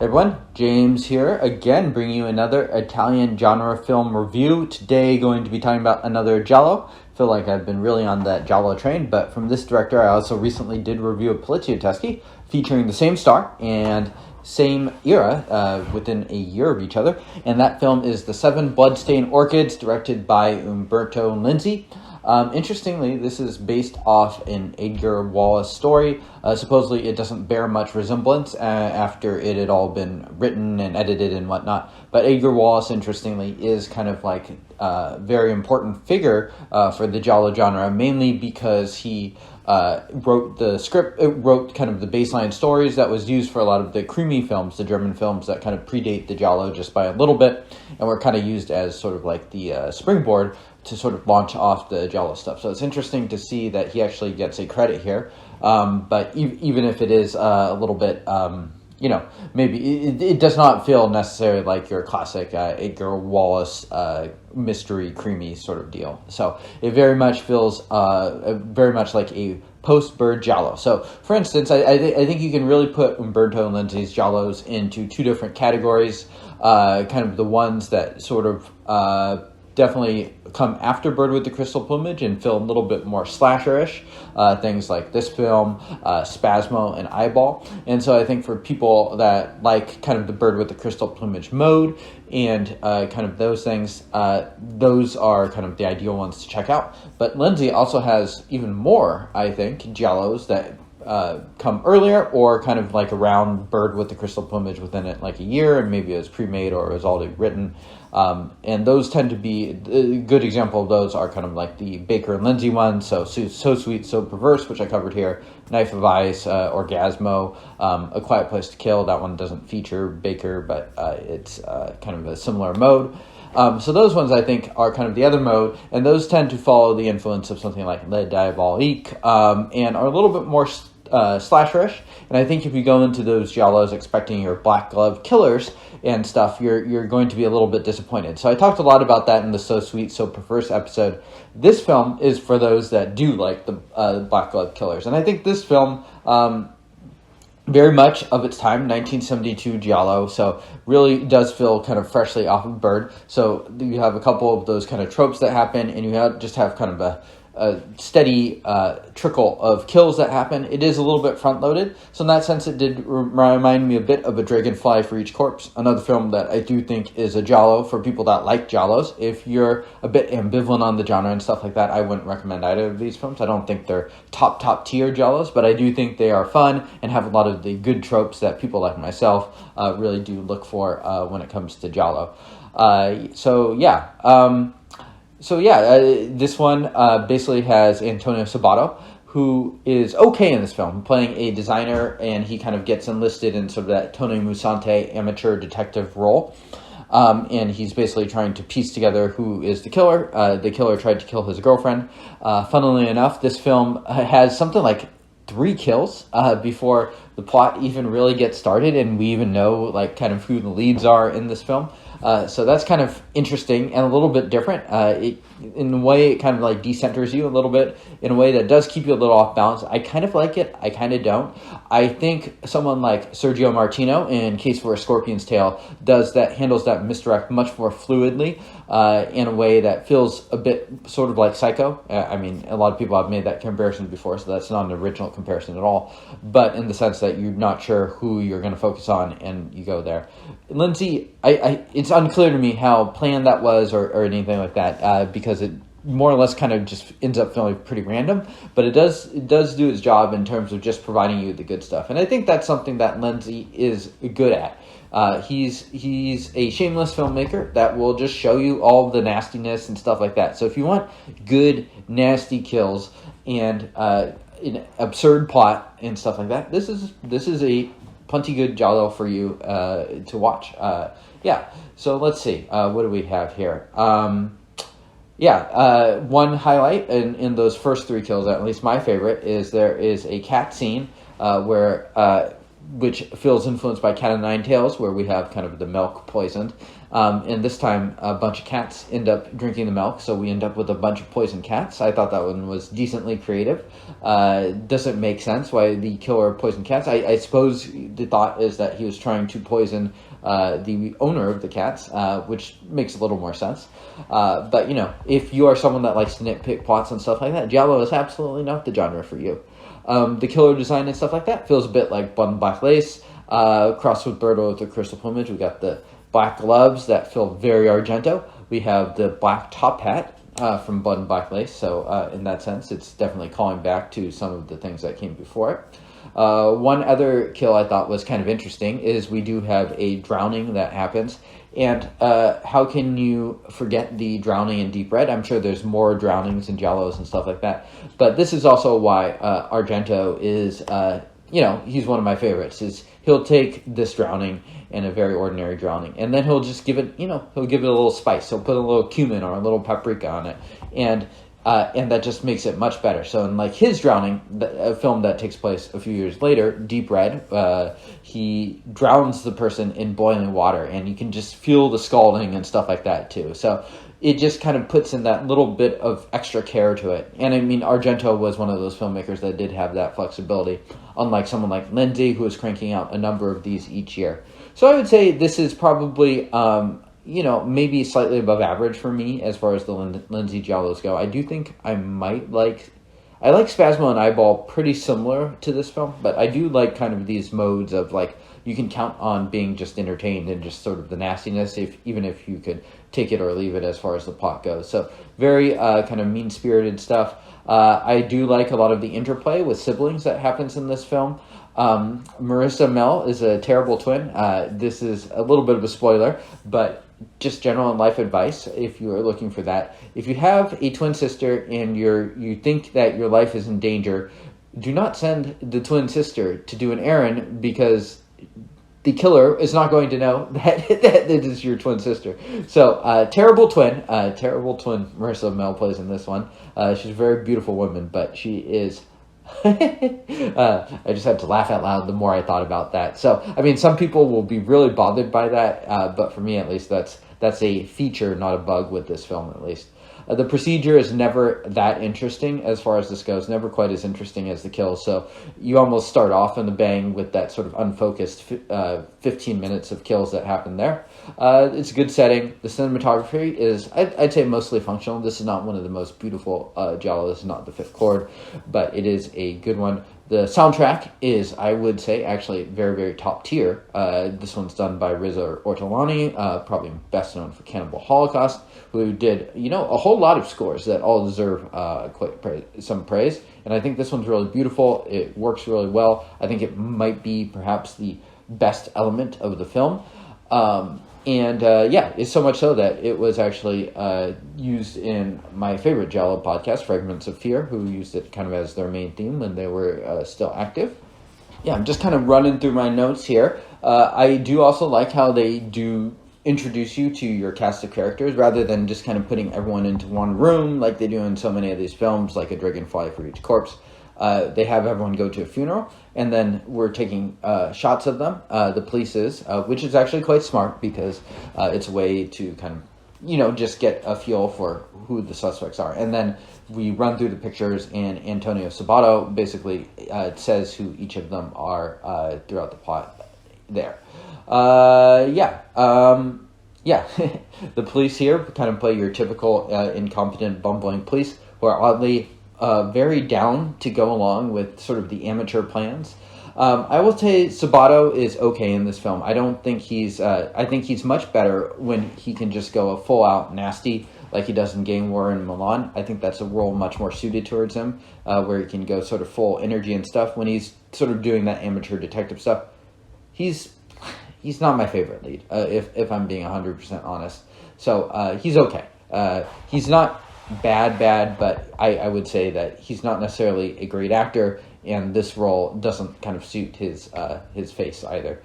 Hey everyone, James here, again bringing you another Italian genre film review. Today going to be talking about another Giallo. I feel like I've been really on that Giallo train, but from this director I also recently did review a Poliziotteschi featuring the same star and same era within a year of each other. And that film is The Seven Bloodstained Orchids, directed by Umberto Lenzi. Interestingly, this is based off an Edgar Wallace story. Supposedly, it doesn't bear much resemblance after it had all been written and edited and whatnot. But Edgar Wallace, interestingly, is kind of like a very important figure for the Giallo genre, mainly because he wrote the script, wrote kind of the baseline stories that was used for a lot of the creamy films, the German films that kind of predate the Giallo just by a little bit, and were kind of used as sort of like the springboard to sort of launch off the Giallo stuff. So it's interesting to see that he actually gets a credit here. But even if it is a little bit, maybe it does not feel necessarily like your classic Edgar Wallace mystery, creamy sort of deal. So it very much feels very much like a post-Bird Giallo. So, for instance, I think you can really put Umberto Lenzi's Giallos into two different categories. Kind of the ones that sort of definitely come after Bird with the Crystal Plumage and feel a little bit more slasher-ish. Things like this film, Spasmo, and Eyeball. And so I think for people that like kind of the Bird with the Crystal Plumage mode and kind of those things, those are kind of the ideal ones to check out. But Lenzi also has even more, I think, Giallos that come earlier or kind of like around Bird with the Crystal Plumage within it like a year, and maybe it was pre-made or it was already written. And those tend to be, a good example of those are kind of like the Baker and Lenzi ones, so Sweet, So Perverse, which I covered here, Knife of Ice, Orgasmo, A Quiet Place to Kill. That one doesn't feature Baker, but it's kind of a similar mode. So those ones I think are kind of the other mode, and those tend to follow the influence of something like Le Diabolique, and are a little bit more slasherish. And I think if you go into those Giallos expecting your black glove killers and stuff, you're going to be a little bit disappointed. So I talked a lot about that in the So Sweet, So Perverse episode. This film is for those that do like the black glove killers. And I think this film, very much of its time, 1972 Giallo, so really does feel kind of freshly off of Bird. So you have a couple of those kind of tropes that happen, and you just have kind of a steady trickle of kills that happen. It is a little bit front-loaded, so in that sense it did remind me a bit of A Dragonfly for Each Corpse, another film that I do think is a Giallo for people that like Giallos. If you're a bit ambivalent on the genre and stuff like that, I wouldn't recommend either of these films. I don't think they're top tier Giallos, but I do think they are fun and have a lot of the good tropes that people like myself really do look for when it comes to Giallo. This one basically has Antonio Sabato, who is okay in this film, playing a designer, and he kind of gets enlisted in sort of that Tony Musante amateur detective role. And he's basically trying to piece together who is the killer. The killer tried to kill his girlfriend. Funnily enough, this film has something like 3 kills before the plot even really gets started, and we even know like kind of who the leads are in this film. So that's kind of interesting and a little bit different. In a way, it kind of like decenters you a little bit in a way that does keep you a little off balance. I kind of like it. I kind of don't. I think someone like Sergio Martino in Case for a Scorpion's Tail handles that misdirect much more fluidly in a way that feels a bit sort of like Psycho. I mean, a lot of people have made that comparison before, so that's not an original comparison at all. But in the sense that you're not sure who you're going to focus on, and you go there. Lenzi, it's unclear to me how planned that was or anything like that, because it more or less kind of just ends up feeling pretty random, but it does do its job in terms of just providing you the good stuff. And I think that's something that Lenzi is good at. He's a shameless filmmaker that will just show you all the nastiness and stuff like that. So if you want good, nasty kills and an absurd plot and stuff like that, this is a plenty good Giallo for you to watch. So let's see. What do we have here? One highlight in those first 3 kills, at least my favorite, is there is a cat scene where which feels influenced by Cat o' Nine Tails, where we have kind of the milk poisoned. And this time, a bunch of cats end up drinking the milk, so we end up with a bunch of poisoned cats. I thought that one was decently creative. Doesn't make sense why the killer poisoned cats. I suppose the thought is that he was trying to poison the owner of the cats, which makes a little more sense. But, if you are someone that likes to nitpick plots and stuff like that, Giallo is absolutely not the genre for you. The killer design and stuff like that feels a bit like Blood and Black Lace, crossed with Birdo with the crystal plumage. We got the black gloves that feel very Argento. We have the black top hat from Blood and Black Lace, so in that sense, it's definitely calling back to some of the things that came before it. One other kill I thought was kind of interesting is we do have a drowning that happens. And how can you forget the drowning in Deep Red? I'm sure there's more drownings and Giallos and stuff like that. But this is also why Argento is, he's one of my favorites. Is he'll take this drowning and a very ordinary drowning, and then he'll just give it, he'll give it a little spice. He'll put a little cumin or a little paprika on it, and that just makes it much better. So in like his drowning, a film that takes place a few years later, Deep Red, he drowns the person in boiling water, and you can just feel the scalding and stuff like that too. So it just kind of puts in that little bit of extra care to it. And I mean, Argento was one of those filmmakers that did have that flexibility, unlike someone like Lenzi, who is cranking out a number of these each year. So I would say this is probably, maybe slightly above average for me as far as the Lenzi Giallos go. I do think I like Spasmo and Eyeball pretty similar to this film, but I do like kind of these modes of like, you can count on being just entertained and just sort of the nastiness, even if you could take it or leave it as far as the plot goes. So very kind of mean-spirited stuff. I do like a lot of the interplay with siblings that happens in this film. Marissa Mel is a terrible twin. This is a little bit of a spoiler, but just general life advice if you are looking for that. If you have a twin sister and you think that your life is in danger, do not send the twin sister to do an errand, because the killer is not going to know that it is your twin sister. So, terrible twin. Marissa Mel plays in this one. She's a very beautiful woman, but she is... I just had to laugh out loud the more I thought about that. So, I mean, some people will be really bothered by that, but for me at least, that's a feature, not a bug with this film at least. The procedure is never that interesting as far as this goes, never quite as interesting as the kills. So you almost start off in the bang with that sort of unfocused 15 minutes of kills that happen there. It's a good setting. The cinematography is, I'd say, mostly functional. This is not one of the most beautiful Giallo. This is not the Fifth Chord, but it is a good one. The soundtrack is, I would say, actually very, very top tier. This one's done by Riza Ortolani, probably best known for Cannibal Holocaust, who did, a whole lot of scores that all deserve some praise. And I think this one's really beautiful. It works really well. I think it might be perhaps the best element of the film. It's so much so that it was actually used in my favorite Giallo podcast, Fragments of Fear, who used it kind of as their main theme when they were still active. Yeah, I'm just kind of running through my notes here. I do also like how they do introduce you to your cast of characters rather than just kind of putting everyone into one room like they do in so many of these films, like A Dragonfly for Each Corpse. They have everyone go to a funeral, and then we're taking shots of them, the police is, which is actually quite smart because it's a way to kind of, just get a feel for who the suspects are. And then we run through the pictures, and Antonio Sabato basically says who each of them are throughout the plot there. The police here kind of play your typical incompetent, bumbling police who are oddly very down to go along with sort of the amateur plans. I will say Sabato is okay in this film. I don't think I think he's much better when he can just go a full-out nasty like he does in Gang War in Milan. I think that's a role much more suited towards him, where he can go sort of full energy and stuff. When he's sort of doing that amateur detective stuff, he's not my favorite lead, if I'm being 100% honest. So he's okay. He's not bad, but I would say that he's not necessarily a great actor, and this role doesn't kind of suit his face either.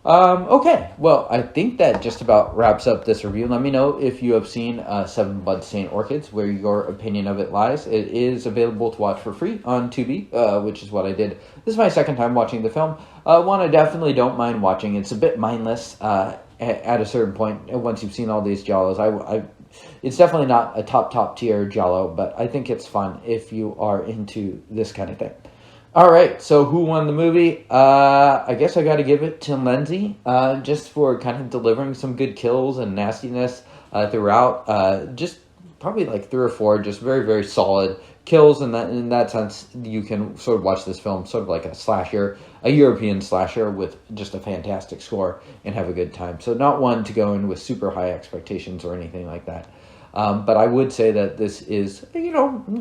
Okay, well, I think that just about wraps up this review. Let me know if you have seen Seven Bloodstained Orchids, where your opinion of it lies. It is available to watch for free on Tubi, which is what I did. This is my second time watching the film. One I definitely don't mind watching. It's a bit mindless at a certain point. Once you've seen all these Giallos, it's definitely not a top tier Giallo, but I think it's fun if you are into this kind of thing. All right, so who won the movie? I guess I got to give it to Lenzi, just for kind of delivering some good kills and nastiness throughout. Just probably like 3 or 4, just very very solid kills. And in that sense, you can sort of watch this film sort of like a slasher, a European slasher with just a fantastic score and have a good time. So not one to go in with super high expectations or anything like that. But I would say that this is,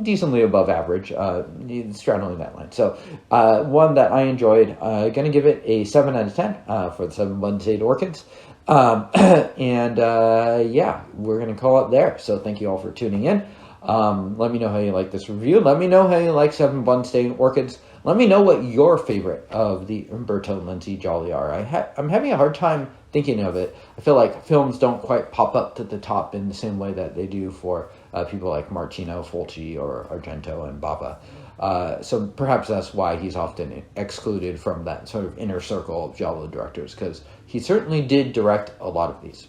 decently above average, straddling that line. So one that I enjoyed, going to give it a 7 out of 10 for the Seven Bloodstained Orchids. And yeah, we're going to call it there. So thank you all for tuning in. Let me know how you like this review. Let me know how you like Seven Bloodstained Orchids. Let me know what your favorite of the Umberto Lenzi Gialli are. I'm having a hard time thinking of it. I feel like films don't quite pop up to the top in the same way that they do for people like Martino, Fulci, or Argento and Bava. So perhaps that's why he's often excluded from that sort of inner circle of Giallo directors, because he certainly did direct a lot of these.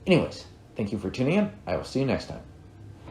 Anyways, thank you for tuning in. I will see you next time.